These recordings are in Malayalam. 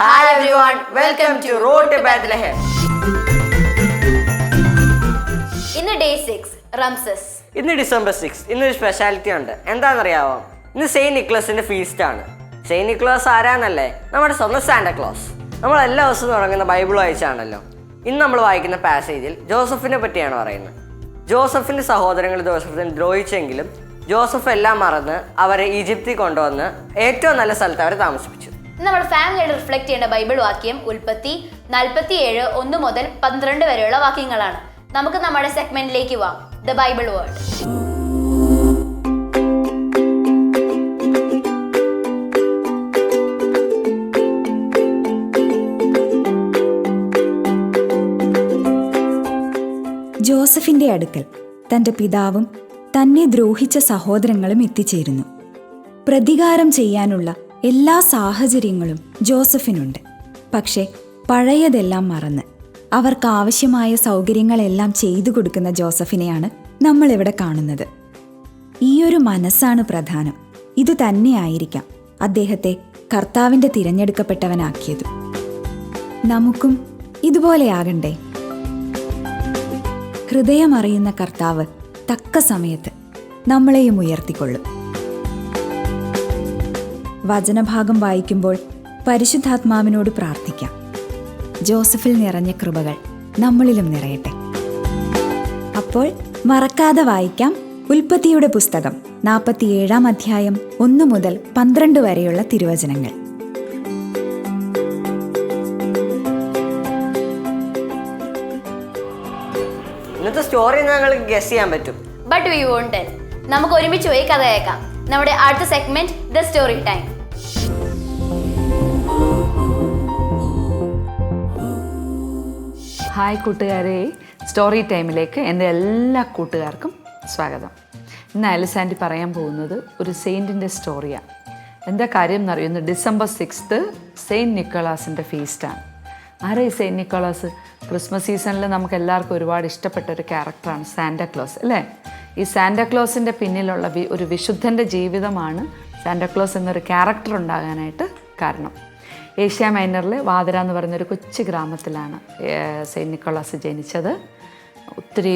Hi everyone, welcome to Road to Bethlehem. ഇന്ന് ഡേ 6 റംസസ്. ഇന്ന് ഡിസംബർ 6. ഇന്നൊരു സ്പെഷ്യാലിറ്റി ഉണ്ട്. എന്താണെന്നറിയാമോ? ഇന്ന് സെയിന്റ് നിക്കോളസിന്റെ ഫീസ്റ്റ് ആണ്. സെയിന്റ് നിക്കോളസ് ആരാന്നല്ലേ? നമ്മുടെ സ്വന്തം സാന്റാക്ലോസ്. നമ്മൾ എല്ലാ ദിവസവും തുടങ്ങുന്ന ബൈബിൾ വായിച്ചാണല്ലോ. ഇന്ന് നമ്മൾ വായിക്കുന്ന പാസേജിൽ ജോസഫിനെ പറ്റിയാണ് പറയുന്നത്. ജോസഫിന്റെ സഹോദരങ്ങൾ ജോസഫിനെ ദ്രോഹിച്ചെങ്കിലും ജോസഫ് എല്ലാം മറന്ന് അവരെ ഈജിപ്തിൽ കൊണ്ടുവന്ന് ഏറ്റവും നല്ല സ്ഥലത്ത് അവരെ താമസിപ്പിച്ചു. നമ്മുടെ ഫാമിലിയോട് റിഫ്ലക്ട് ചെയ്യേണ്ട ബൈബിൾ വാക്യം ഉൽപ്പത്തി 47 1 മുതൽ 12 വരെയുള്ള വാക്യങ്ങളാണ്. നമുക്ക് നമ്മുടെ സെഗ്മെന്റിലേക്ക് പോവാം. The Bible word. ജോസഫിന്റെ അടുക്കൽ തന്റെ പിതാവും തന്നെ ദ്രോഹിച്ച സഹോദരങ്ങളും എത്തിച്ചേരുന്നു. പ്രതികാരം ചെയ്യാനുള്ള എല്ലാ സാഹചര്യങ്ങളും ജോസഫിനുണ്ട്. പക്ഷെ പഴയതെല്ലാം മറന്ന് അവർക്ക് ആവശ്യമായ സൗകര്യങ്ങളെല്ലാം ചെയ്തു കൊടുക്കുന്ന ജോസഫിനെയാണ് നമ്മളിവിടെ കാണുന്നത്. ഈയൊരു മനസ്സാണ് പ്രധാനം. ഇത് തന്നെയായിരിക്കാം അദ്ദേഹത്തെ കർത്താവിൻ്റെ തിരഞ്ഞെടുക്കപ്പെട്ടവനാക്കിയത്. നമുക്കും ഇതുപോലെയാകണ്ടേ? ഹൃദയമറിയുന്ന കർത്താവ് തക്ക സമയത്ത് നമ്മളെയും ഉയർത്തിക്കൊള്ളും. വചനഭാഗം വായിക്കുമ്പോൾ പരിശുദ്ധാത്മാവിനോട് പ്രാർത്ഥിക്കാം. ജോസഫിൽ നിറഞ്ഞ കൃപകൾ നമ്മളിലും നിറയട്ടെ. അപ്പോൾ മറക്കാതെ വായിക്കാം ഉൽപ്പത്തിയുടെ പുസ്തകം 47 അധ്യായം 1 മുതൽ 12 വരെയുള്ള തിരുവചനങ്ങൾ. ഇന്നത്തെ സ്റ്റോറി ഞങ്ങൾക്ക് ഗസ് ചെയ്യാൻ പറ്റും. But we won't tell. നമുക്ക് ഒരുമിച്ച് പോയി കഥ കേൾക്കാം. നമ്മുടെ അടുത്ത segment the story time. Hi കൂട്ടുകാരെ, സ്റ്റോറി ടൈമിലേക്ക് എൻ്റെ എല്ലാ കൂട്ടുകാർക്കും സ്വാഗതം. ഇന്ന് ആലിസ് പറയാൻ പോകുന്നത് ഒരു സെയിൻറ്റിൻ്റെ സ്റ്റോറിയാണ്. എന്താ കാര്യം എന്നറിയുന്നത്? December 6 saint നിക്കോളാസിൻ്റെ ഫീസ്റ്റാണ്. ആരാ ഈ സെയിൻറ്റ് നിക്കോളാസ്? ക്രിസ്മസ് സീസണിൽ നമുക്ക് എല്ലാവർക്കും ഒരുപാട് ഇഷ്ടപ്പെട്ട ഒരു ക്യാരക്ടറാണ് സാന്റാക്ലോസ്, അല്ലേ? ഈ സാന്റാക്ലോസിൻ്റെ പിന്നിലുള്ള ഒരു വിശുദ്ധൻ്റെ ജീവിതമാണ് സാന്റാക്ലോസ് എന്നൊരു ക്യാരക്ടർ ഉണ്ടാകാനായിട്ട് കാരണം. ഏഷ്യ മൈനറിൽ വാതിര എന്ന് പറയുന്നൊരു കൊച്ചു ഗ്രാമത്തിലാണ് സെയിൻറ്റ് നിക്കോളാസ് ജനിച്ചത്. ഒത്തിരി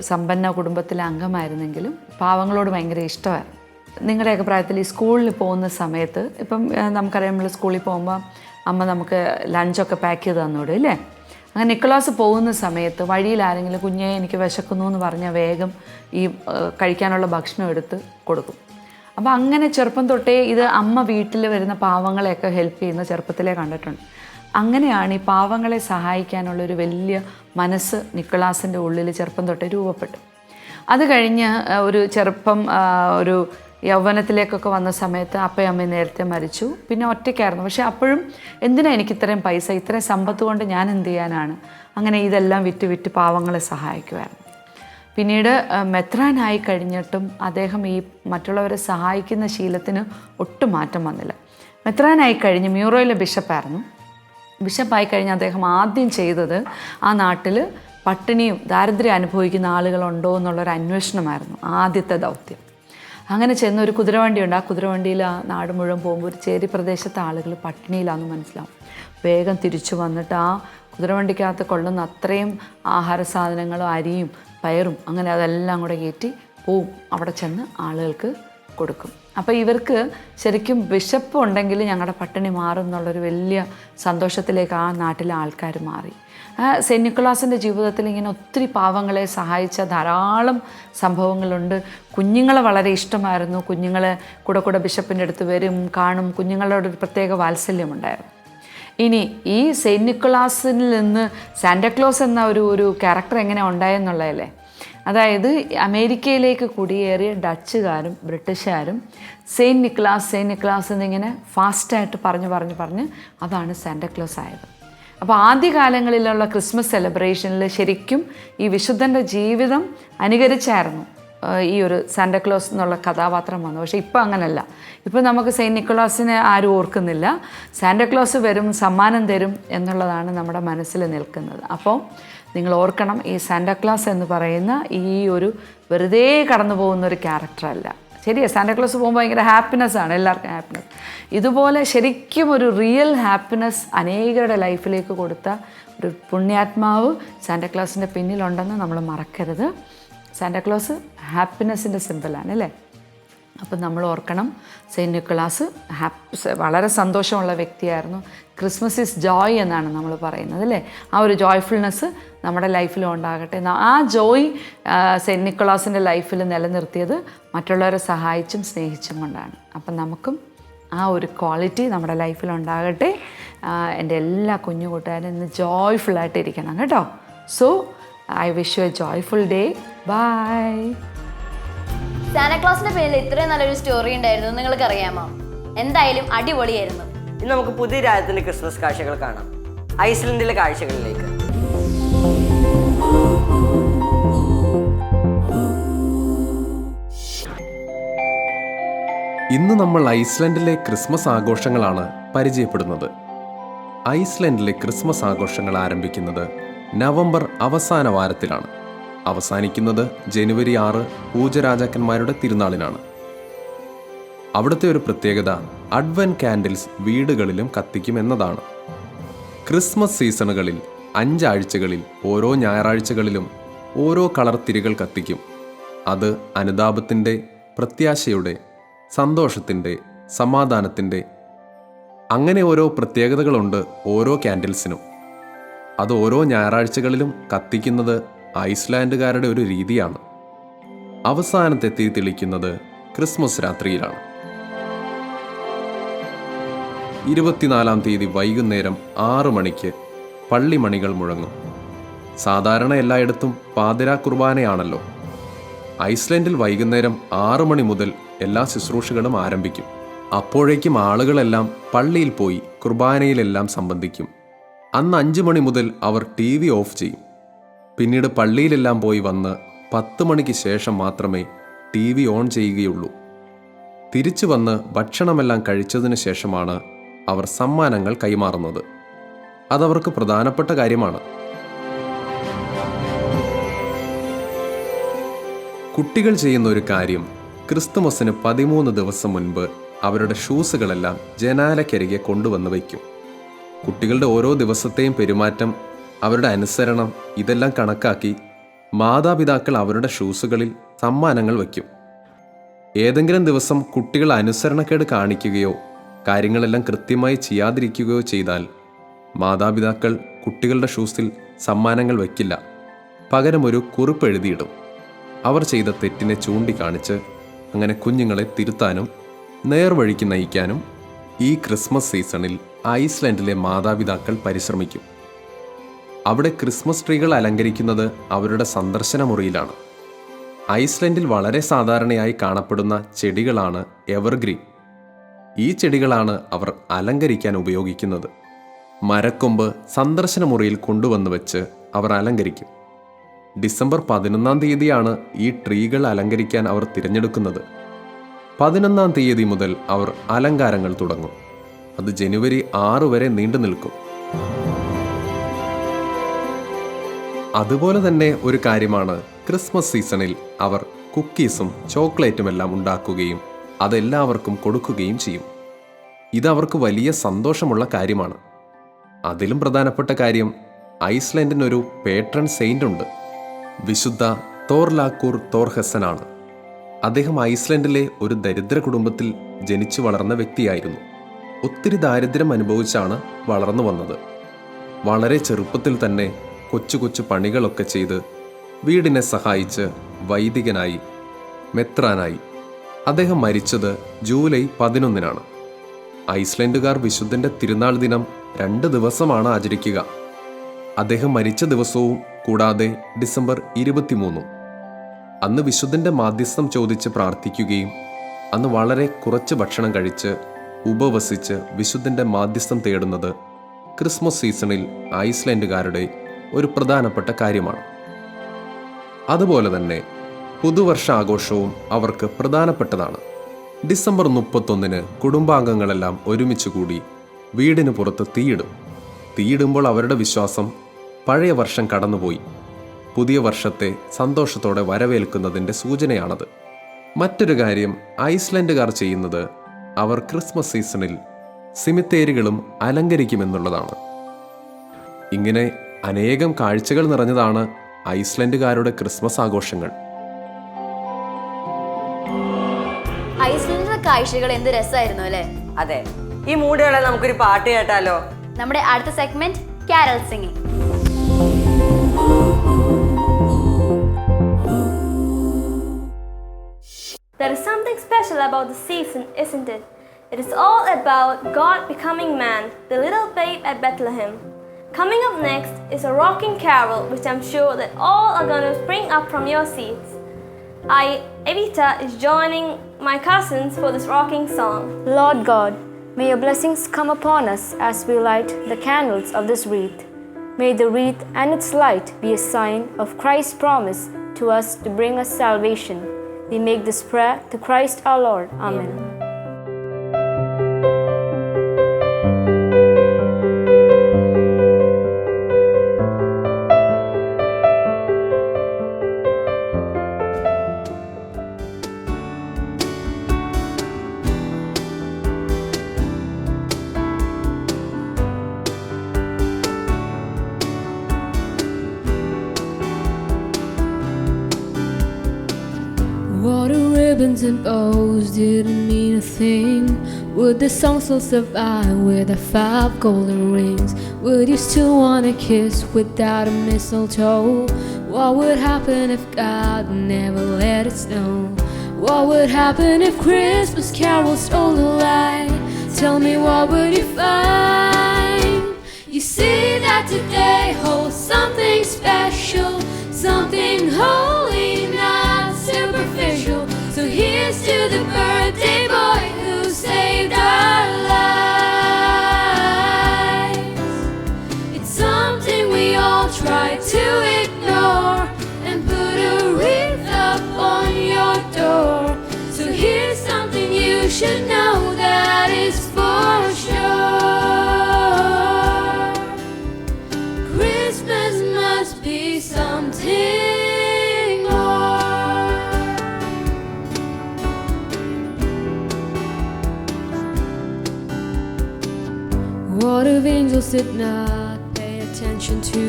സമ്പന്ന കുടുംബത്തിലെ അംഗമായിരുന്നെങ്കിലും പാവങ്ങളോട് ഭയങ്കര ഇഷ്ടമായിരുന്നു. നിങ്ങളുടെയൊക്കെ പ്രായത്തിൽ ഈ സ്കൂളിൽ പോകുന്ന സമയത്ത് ഇപ്പം നമുക്കറിയാം, നമ്മൾ സ്കൂളിൽ പോകുമ്പോൾ അമ്മ നമുക്ക് ലഞ്ചൊക്കെ പാക്ക് ചെയ്ത് തന്നോടും, ഇല്ലേ? അങ്ങനെ നിക്കോളാസ് പോകുന്ന സമയത്ത് വഴിയിൽ ആരെങ്കിലും കുഞ്ഞെ എനിക്ക് വിശക്കുന്നു എന്ന് പറഞ്ഞാൽ വേഗം ഈ കഴിക്കാനുള്ള ഭക്ഷണം എടുത്ത് കൊടുക്കും. അപ്പോൾ അങ്ങനെ ചെറുപ്പം തൊട്ടേ ഇത് അമ്മ വീട്ടിൽ വരുന്ന പാവങ്ങളെയൊക്കെ ഹെൽപ്പ് ചെയ്യുന്ന ചെറുപ്പത്തിലേ കണ്ടിട്ടുണ്ട്. അങ്ങനെയാണ് ഈ പാവങ്ങളെ സഹായിക്കാനുള്ളൊരു വലിയ മനസ്സ് നിക്കോളാസിൻ്റെ ഉള്ളിൽ ചെറുപ്പം തൊട്ടേ രൂപപ്പെട്ടു. അത് കഴിഞ്ഞ് ഒരു ചെറുപ്പം ഒരു യൗവനത്തിലേക്കൊക്കെ വന്ന സമയത്ത് അപ്പയും അമ്മയും നേരത്തെ മരിച്ചു. പിന്നെ ഒറ്റയ്ക്കായിരുന്നു. പക്ഷേ അപ്പോഴും എന്തിനാ എനിക്ക് ഇത്രയും പൈസ, ഇത്രയും സമ്പത്ത് കൊണ്ട് ഞാൻ എന്ത് ചെയ്യാനാണ്? അങ്ങനെ ഇതെല്ലാം വിറ്റ് പാവങ്ങളെ സഹായിക്കുമായിരുന്നു. പിന്നീട് മെത്രാനായി കഴിഞ്ഞിട്ടും അദ്ദേഹം ഈ മറ്റുള്ളവരെ സഹായിക്കുന്ന ശീലത്തിന് ഒട്ടും മാറ്റം വന്നില്ല. മെത്രാനായി കഴിഞ്ഞ് മ്യൂറോയിലെ ബിഷപ്പായിരുന്നു. ബിഷപ്പായി കഴിഞ്ഞ് അദ്ദേഹം ആദ്യം ചെയ്തത് ആ നാട്ടിൽ പട്ടിണിയും ദാരിദ്ര്യം അനുഭവിക്കുന്ന ആളുകളുണ്ടോ എന്നുള്ളൊരു അന്വേഷണമായിരുന്നു ആദ്യത്തെ ദൗത്യം. അങ്ങനെ ചെന്ന് ഒരു കുതിരവണ്ടിയുണ്ട്. ആ കുതിരവണ്ടിയിൽ ആ നാട് മുഴുവൻ പോകുമ്പോൾ ഒരു ചേരി പ്രദേശത്തെ ആളുകൾ പട്ടിണിയിലാണെന്ന് മനസ്സിലാവും. വേഗം തിരിച്ചു വന്നിട്ട് ആ കുതിരവണ്ടിക്കകത്ത് കൊള്ളുന്ന അത്രയും ആഹാര സാധനങ്ങളും അരിയും പയറും അങ്ങനെ അതെല്ലാം കൂടെ കയറ്റി പോവും. അവിടെ ചെന്ന് ആളുകൾക്ക് കൊടുക്കും. അപ്പോൾ ഇവർക്ക് ശരിക്കും വിശപ്പ് ഉണ്ടെങ്കിൽ ഞങ്ങളുടെ പട്ടിണി മാറും എന്നുള്ളൊരു വലിയ സന്തോഷത്തിലേക്ക് ആ നാട്ടിലെ ആൾക്കാർ മാറി. സെയിൻറ്റ് നിക്കോളാസിൻ്റെ ജീവിതത്തിൽ ഇങ്ങനെ ഒത്തിരി പാവങ്ങളെ സഹായിച്ച ധാരാളം സംഭവങ്ങളുണ്ട്. കുഞ്ഞുങ്ങളെ വളരെ ഇഷ്ടമായിരുന്നു. കുഞ്ഞുങ്ങളെ കൂടെ ബിഷപ്പിൻ്റെ അടുത്ത് വരും, കാണും. കുഞ്ഞുങ്ങളോട് ഒരു പ്രത്യേക വാത്സല്യമുണ്ടായിരുന്നു. ഇനി ഈ സെയിൻറ്റ് നിക്കോളാസിൽ നിന്ന് സാന്റാക്ലോസ് എന്ന ഒരു ക്യാരക്ടർ എങ്ങനെ ഉണ്ടായെന്നുള്ളതല്ലേ? അതായത് അമേരിക്കയിലേക്ക് കുടിയേറിയ ഡച്ചുകാരും ബ്രിട്ടീഷുകാരും സെയിൻറ്റ് നിക്കോളാസ് എന്നിങ്ങനെ ഫാസ്റ്റായിട്ട് പറഞ്ഞ് അതാണ് സാന്റാക്ലോസ് ആയത്. അപ്പോൾ ആദ്യകാലങ്ങളിലുള്ള ക്രിസ്മസ് സെലിബ്രേഷനിൽ ശരിക്കും ഈ വിശുദ്ധൻ്റെ ജീവിതം അനുകരിച്ചായിരുന്നു ഈ ഒരു സാന്റാക്ലോസ് എന്നുള്ള കഥാപാത്രം വന്നു. പക്ഷേ ഇപ്പോൾ അങ്ങനെയല്ല. ഇപ്പോൾ നമുക്ക് സെയിൻറ്റ് നിക്കോളാസിനെ ആരും ഓർക്കുന്നില്ല. സാന്റാക്ലോസ് വരും, സമ്മാനം തരും എന്നുള്ളതാണ് നമ്മുടെ മനസ്സിൽ നിൽക്കുന്നത്. അപ്പോൾ നിങ്ങൾ ഓർക്കണം, ഈ സാന്റാക്ലോസ് എന്ന് പറയുന്ന ഈ ഒരു വെറുതെ കടന്നു പോകുന്നൊരു ക്യാരക്ടറല്ല. ശരിയാ, സാന്റാക്ലോസ് പോകുമ്പോൾ ഭയങ്കര ഹാപ്പിനെസ് ആണ്, എല്ലാവർക്കും ഹാപ്പിനെസ്. ഇതുപോലെ ശരിക്കും ഒരു റിയൽ ഹാപ്പിനെസ് അനേകരുടെ ലൈഫിലേക്ക് കൊടുത്ത ഒരു പുണ്യാത്മാവ് സാന്റാക്ലോസിൻ്റെ പിന്നിലുണ്ടെന്ന് നമ്മൾ മറക്കരുത്. സാന്റാക്ലോസ് ഹാപ്പിനെസ്സിൻ്റെ സിമ്പിളാണ് അല്ലേ? അപ്പം നമ്മൾ ഓർക്കണം, സെയിൻറ്റ് നിക്കോളാസ് വളരെ സന്തോഷമുള്ള വ്യക്തിയായിരുന്നു. ക്രിസ്മസ് ഈസ് ജോയ് എന്നാണ് നമ്മൾ പറയുന്നത് അല്ലേ? ആ ഒരു ജോയ്ഫുൾനെസ് നമ്മുടെ ലൈഫിലും ഉണ്ടാകട്ടെ. ആ ജോയ് സെയിൻറ്റ് നിക്കോളാസിൻ്റെ ലൈഫിൽ നിലനിർത്തിയത് മറ്റുള്ളവരെ സഹായിച്ചും സ്നേഹിച്ചും കൊണ്ടാണ്. അപ്പം നമുക്കും ആ ഒരു ക്വാളിറ്റി നമ്മുടെ ലൈഫിലുണ്ടാകട്ടെ. എൻ്റെ എല്ലാ കുഞ്ഞു കൂട്ടുകാരും ഇന്ന് ജോയ്ഫുള്ളായിട്ട് ഇരിക്കണം കേട്ടോ. So I wish you a joyful day. Bye. സാന്റാക്ലോസിന്റെ പിന്നിൽ ഇത്രയും നല്ലൊരു സ്റ്റോറി ഉണ്ടായിരുന്നു, നിങ്ങൾക്ക് അറിയാമോ? എന്തായാലും അടിപൊളിയായിരുന്നു. ഇന്ന് നമുക്ക് പുതിയ രാജ്യത്തിന്റെ ക്രിസ്മസ് കാഴ്ചകൾ കാണാം. ഐസ്ലൻഡിലെ കാഴ്ചകളിലേക്ക്. ഇന്ന് നമ്മൾ ഐസ്ലൻഡിലെ ക്രിസ്മസ് ആഘോഷങ്ങളാണ് പരിചയപ്പെടുന്നത്. ഐസ്ലൻഡിലെ ക്രിസ്മസ് ആഘോഷങ്ങൾ ആരംഭിക്കുന്നത് നവംബർ അവസാന വാരത്തിലാണ്. അവസാനിക്കുന്നത് ജനുവരി 6 പൂജരാജാക്കന്മാരുടെ തിരുനാളിനാണ്. അവിടുത്തെ ഒരു പ്രത്യേകത അഡ്വന്റ് കാൻഡിൽസ് വീടുകളിലും കത്തിക്കുമെന്നതാണ്. ക്രിസ്മസ് സീസണുകളിൽ 5 ആഴ്ചകളിൽ ഓരോ ഞായറാഴ്ചകളിലും ഓരോ കളർ തിരികൾ കത്തിക്കും. അത് അനുതാപത്തിൻ്റെ, പ്രത്യാശയുടെ, സന്തോഷത്തിൻ്റെ, സമാധാനത്തിൻ്റെ, അങ്ങനെ ഓരോ പ്രത്യേകതകളുണ്ട് ഓരോ ക്യാൻഡിൽസിനും. അത് ഓരോ ഞായറാഴ്ചകളിലും കത്തിക്കുന്നത് ഐസ്ലാൻഡുകാരുടെ ഒരു രീതിയാണ്. അവസാനത്തെ തീ തെളിക്കുന്നത് ക്രിസ്മസ് രാത്രിയിലാണ്. 24-ാം തീയതി വൈകുന്നേരം 6 മണിക്ക് പള്ളിമണികൾ മുഴങ്ങും. സാധാരണ എല്ലായിടത്തും പാതിരാ കുർബാനയാണല്ലോ. ഐസ്ലൻഡിൽ വൈകുന്നേരം 6 മണി മുതൽ എല്ലാ ശുശ്രൂഷകളും ആരംഭിക്കും. അപ്പോഴേക്കും ആളുകളെല്ലാം പള്ളിയിൽ പോയി കുർബാനയിലെല്ലാം സംബന്ധിക്കും. അന്ന് 5 മണി മുതൽ അവർ TV ഓഫ് ചെയ്യും. പിന്നീട് പള്ളിയിലെല്ലാം പോയി വന്ന് 10 മണിക്ക് ശേഷം മാത്രമേ TV ഓൺ ചെയ്യുകയുള്ളൂ. തിരിച്ചു വന്ന് ഭക്ഷണമെല്ലാം കഴിച്ചതിന് ശേഷമാണ് അവർ സമ്മാനങ്ങൾ കൈമാറുന്നത്. അതവർക്ക് പ്രധാനപ്പെട്ട കാര്യമാണ്. കുട്ടികൾ ചെയ്യുന്ന ഒരു കാര്യം, ക്രിസ്തുമസിന് 13 ദിവസം മുൻപ് അവരുടെ ഷൂസുകളെല്ലാം ജനാലക്കരികെ കൊണ്ടുവന്ന് വയ്ക്കും. കുട്ടികളുടെ ഓരോ ദിവസത്തെയും പെരുമാറ്റം, അവരുടെ അനുസരണം, ഇതെല്ലാം കണക്കാക്കി മാതാപിതാക്കൾ അവരുടെ ഷൂസുകളിൽ സമ്മാനങ്ങൾ വയ്ക്കും. ഏതെങ്കിലും ദിവസം കുട്ടികൾ അനുസരണക്കേട് കാണിക്കുകയോ കാര്യങ്ങളെല്ലാം കൃത്യമായി ചെയ്യാതിരിക്കുകയോ ചെയ്താൽ മാതാപിതാക്കൾ കുട്ടികളുടെ ഷൂസിൽ സമ്മാനങ്ങൾ വയ്ക്കില്ല. പകരം ഒരു കുറിപ്പ് എഴുതിയിടും. അവർ ചെയ്ത തെറ്റിനെ ചൂണ്ടിക്കാണിച്ച് അങ്ങനെ കുഞ്ഞുങ്ങളെ തിരുത്താനും നേർവഴിക്ക് നയിക്കാനും ഈ ക്രിസ്മസ് സീസണിൽ ഐസ്ലൻഡിലെ മാതാപിതാക്കൾ പരിശ്രമിക്കും. അവിടെ ക്രിസ്മസ് ട്രീകൾ അലങ്കരിക്കുന്നത് അവരുടെ സന്ദർശന മുറിയിലാണ്. ഐസ്ലൻഡിൽ വളരെ സാധാരണയായി കാണപ്പെടുന്ന ചെടികളാണ് എവർഗ്രീൻ. ഈ ചെടികളാണ് അവർ അലങ്കരിക്കാൻ ഉപയോഗിക്കുന്നത്. മരക്കൊമ്പ് സന്ദർശന മുറിയിൽ കൊണ്ടുവന്ന് വെച്ച് അവർ അലങ്കരിക്കും. ഡിസംബർ 11-ാം തീയതിയാണ് ഈ ട്രീകൾ അലങ്കരിക്കാൻ അവർ തിരഞ്ഞെടുക്കുന്നത്. 11-ാം തീയതി മുതൽ അവർ അലങ്കാരങ്ങൾ തുടങ്ങും. അത് ജനുവരി 6 വരെ നീണ്ടു നിൽക്കും. അതുപോലെ തന്നെ ഒരു കാര്യമാണ്, ക്രിസ്മസ് സീസണിൽ അവർ കുക്കീസും ചോക്ലേറ്റുമെല്ലാം ഉണ്ടാക്കുകയും അതെല്ലാവർക്കും കൊടുക്കുകയും ചെയ്യും. ഇതവർക്ക് വലിയ സന്തോഷമുള്ള കാര്യമാണ്. അതിലും പ്രധാനപ്പെട്ട കാര്യം, ഐസ്ലൻഡിനൊരു പേട്രൺ സെയിൻ്റ് ഉണ്ട്. വിശുദ്ധ തോർലാക്കൂർ തോർഹെസനാണ്. അദ്ദേഹം ഐസ്ലൻഡിലെ ഒരു ദരിദ്ര കുടുംബത്തിൽ ജനിച്ചു വളർന്ന വ്യക്തിയായിരുന്നു. ഒത്തിരി ദാരിദ്ര്യം അനുഭവിച്ചാണ് വളർന്നു വന്നത്. വളരെ ചെറുപ്പത്തിൽ തന്നെ കൊച്ചു കൊച്ചു പണികളൊക്കെ ചെയ്ത് വീടിനെ സഹായിച്ച് വൈദികനായി, മെത്രാനായി. അദ്ദേഹം മരിച്ചത് ജൂലൈ 11-നാണ്. ഐസ്ലൻഡുകാർ വിശുദ്ധൻ്റെ തിരുനാൾ ദിനം 2 ദിവസമാണ് ആചരിക്കുക. അദ്ദേഹം മരിച്ച ദിവസവും കൂടാതെ ഡിസംബർ 23. അന്ന് വിശുദ്ധൻ്റെ മാധ്യസ്ഥം ചോദിച്ച് പ്രാർത്ഥിക്കുകയും അന്ന് വളരെ കുറച്ച് ഭക്ഷണം കഴിച്ച് ഉപവസിച്ച് വിശുദ്ധൻ്റെ മാധ്യസ്ഥം തേടുന്നത് ക്രിസ്മസ് സീസണിൽ ഐസ്ലൻഡുകാരുടെ ഒരു പ്രധാനപ്പെട്ട കാര്യമാണ്. അതുപോലെ തന്നെ പുതുവർഷാഘോഷവും അവർക്ക് പ്രധാനപ്പെട്ടതാണ്. ഡിസംബർ 31 കുടുംബാംഗങ്ങളെല്ലാം ഒരുമിച്ച് കൂടി വീടിന് പുറത്ത് തീയിടും. തീയിടുമ്പോൾ അവരുടെ വിശ്വാസം പഴയ വർഷം കടന്നുപോയി പുതിയ വർഷത്തെ സന്തോഷത്തോടെ വരവേൽക്കുന്നതിൻ്റെ സൂചനയാണത്. മറ്റൊരു കാര്യം ഐസ്ലൻഡുകാർ ചെയ്യുന്നത് അവർ ക്രിസ്മസ് സീസണിൽ സിമിത്തേരികളും അലങ്കരിക്കുമെന്നുള്ളതാണ്. ഇങ്ങനെ അനേകം കാഴ്ചകൾ നിറഞ്ഞതാണ് ഐസ്ലൻഡുകാരുടെ ക്രിസ്മസ് ആഘോഷങ്ങൾ. ഐസ്ലൻഡിലെ കാഴ്ചകൾ എന്ത് രസമായിരുന്നു അല്ലേ? അതെ, ഈ മൂടുകളെ നമുക്കൊരു പാട്ട് കേട്ടാലോ? നമ്മുടെ അടുത്ത segment carol singing. There is something special about the season, isn't it? It is all about God becoming man, the little babe at Bethlehem. Coming up next is a rocking carol which I'm sure that all are going to spring up from your seats. I, Evita, is joining my cousins for this rocking song. Lord God, may your blessings come upon us as we light the candles of this wreath. May the wreath and its light be a sign of Christ's promise to us to bring us salvation. We make this prayer to Christ our Lord. Amen. What the ribbons and bows didn't mean a thing. Would the song still survive with the 5 golden rings? Would you still want a kiss without a mistletoe? What would happen if God never let it snow? What would happen if Christmas carols stole the light? Tell me, what would you find? You see that today holds something special, something holy, not superficial. So here's to the birthday boy who saved our lives. It's something we all try to ignore and put a wreath up on your door. So here's something you should know that is for sure. Christmas must be something more. What if angels did not pay attention to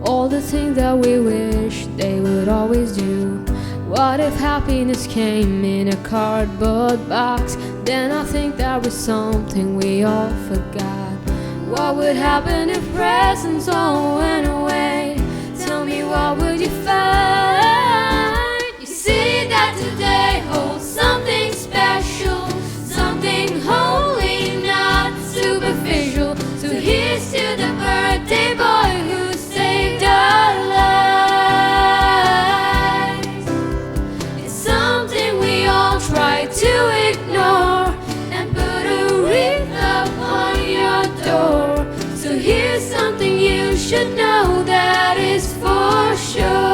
all the things that we wish they would always do? What if happiness came in a cardboard box? Then I think that was something we all forgot. What would happen if presents all went away? Tell me, what would you find? You see that today holds something special, something holy, not superficial. So here's to the birthday boy who saved our lives. It's something we all try to ignore and put a wreath up on your door. So here's something you should know that is for sure.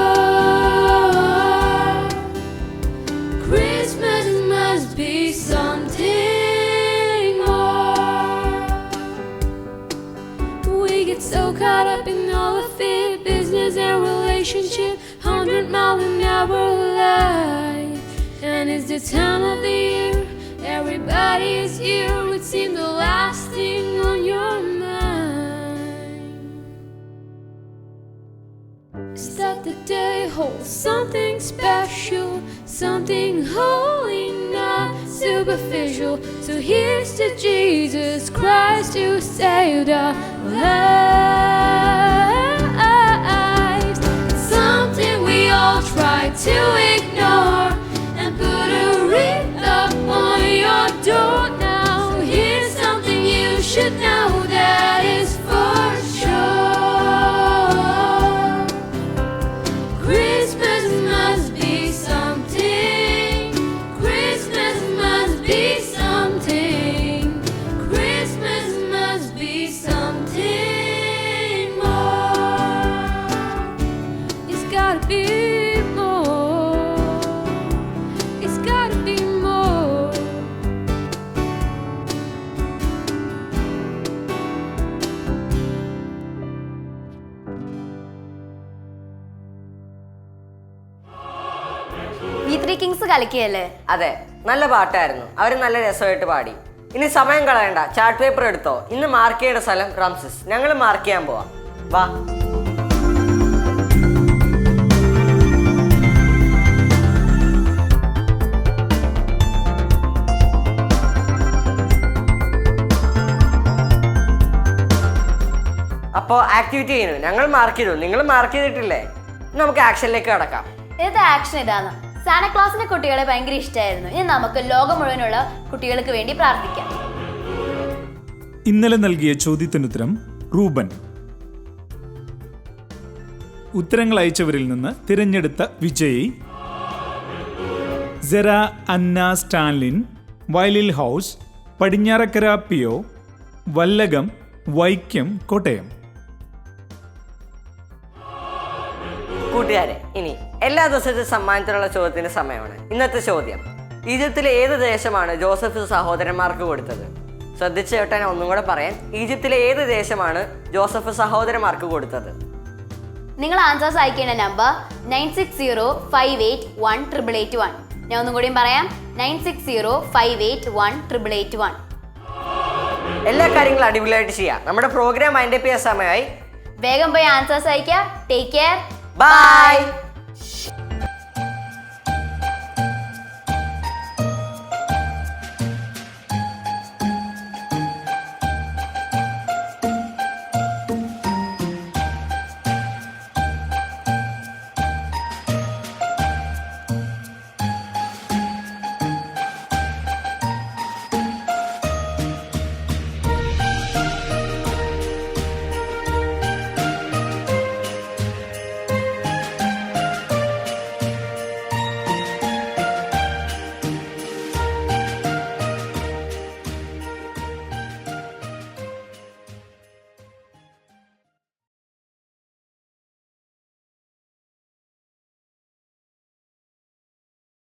Christmas must be something more. We get so caught up in all of it, business and relationship, 100-mile-an-hour life. And it's the time of the year, everybody is here. It seems the last thing on your mind is that the day holds something special, something holy, not superficial. So here's to Jesus Christ who saved our lives. It's something we all try to ignore and put a wreath up on your door. Now here's something you should know that is for sure. Christmas must be something. Christmas must be something. Christmas must be something three kings കളിക്കുകയല്ലേ? അതെ, നല്ല പാട്ടായിരുന്നു. അവർ നല്ല രസമായിട്ട് പാടി. ഇനി സമയം കളയണ്ട, ചാർട്ട് പേപ്പർ എടുത്തോ. ഇന്ന് മാർക്ക് ചെയ്യേണ്ട സ്ഥലം റംസസ്. ഞങ്ങൾ മാർക്ക് ചെയ്യാൻ പോവാം. വാ. അപ്പോൾ ആക്ടിവിറ്റി ചെയ്യുന്നു. ഞങ്ങൾ മാർക്ക് ചെയ്തു, നിങ്ങൾ മാർക്ക് ചെയ്തിട്ടില്ലേ? നമുക്ക് ആക്ഷനിലേക്ക് കടക്കാം. ഇന്നത്തെ ആക്ഷൻ ഇതാണ്. സാന്റാക്ലോസിന്റെ കുട്ടികളെ ഭയങ്കര ഇഷ്ടമായിരുന്നു. ഇനി നമുക്ക് ലോകം മുഴുവനുള്ള കുട്ടികൾക്ക് വേണ്ടി പ്രാർത്ഥിക്കാം. ഇന്നലെ നൽകിയ ചോദ്യത്തിനുത്തരം റൂബൻ. ഉത്തരങ്ങൾ അയച്ചവരിൽ നിന്ന് തിരഞ്ഞെടുത്ത വിജയി സെറ അന്ന സ്റ്റാൻലിൻ, വയലിൽ ഹൗസ്, പടിഞ്ഞാറക്കര പിയോ, വല്ലകം, വൈക്കം, കോട്ടയം. കൂട്ടുകാരെ, ഇനി എല്ലാ ദിവസത്തെ സമ്മാനത്തിനുള്ള ചോദ്യത്തിന്റെ സമയമാണ്. ഇന്നത്തെ ചോദ്യം: ഈജിപ്തിലെ ഏത് ദേശമാണ് ജോസഫ് സഹോദരന്മാർക്ക് കൊടുത്തത്? ശ്രദ്ധിച്ചു കേട്ടാ ഞാൻ ഒന്നും കൂടെ പറയാം. ഈജിപ്തിലെ ഏത് ദേശമാണ് ജോസഫ് സഹോദരന്മാർക്ക് കൊടുത്തത്? നിങ്ങൾ ആൻസേഴ്സ് അയക്കേണ്ട നമ്പർ 9605818881. ഞാൻ ഒന്നും കൂടിയും പറയാം, 9605818881. എല്ലാ കാര്യങ്ങളും അടിപൊളിയായിട്ട് ചെയ്യാം. നമ്മുടെ പ്രോഗ്രാം അതിൻ്റെ ചെയ്യാൻ സമയമായി. വേഗം പോയി ആൻസേഴ്സ് അയക്കുക. Take care. ബൈ.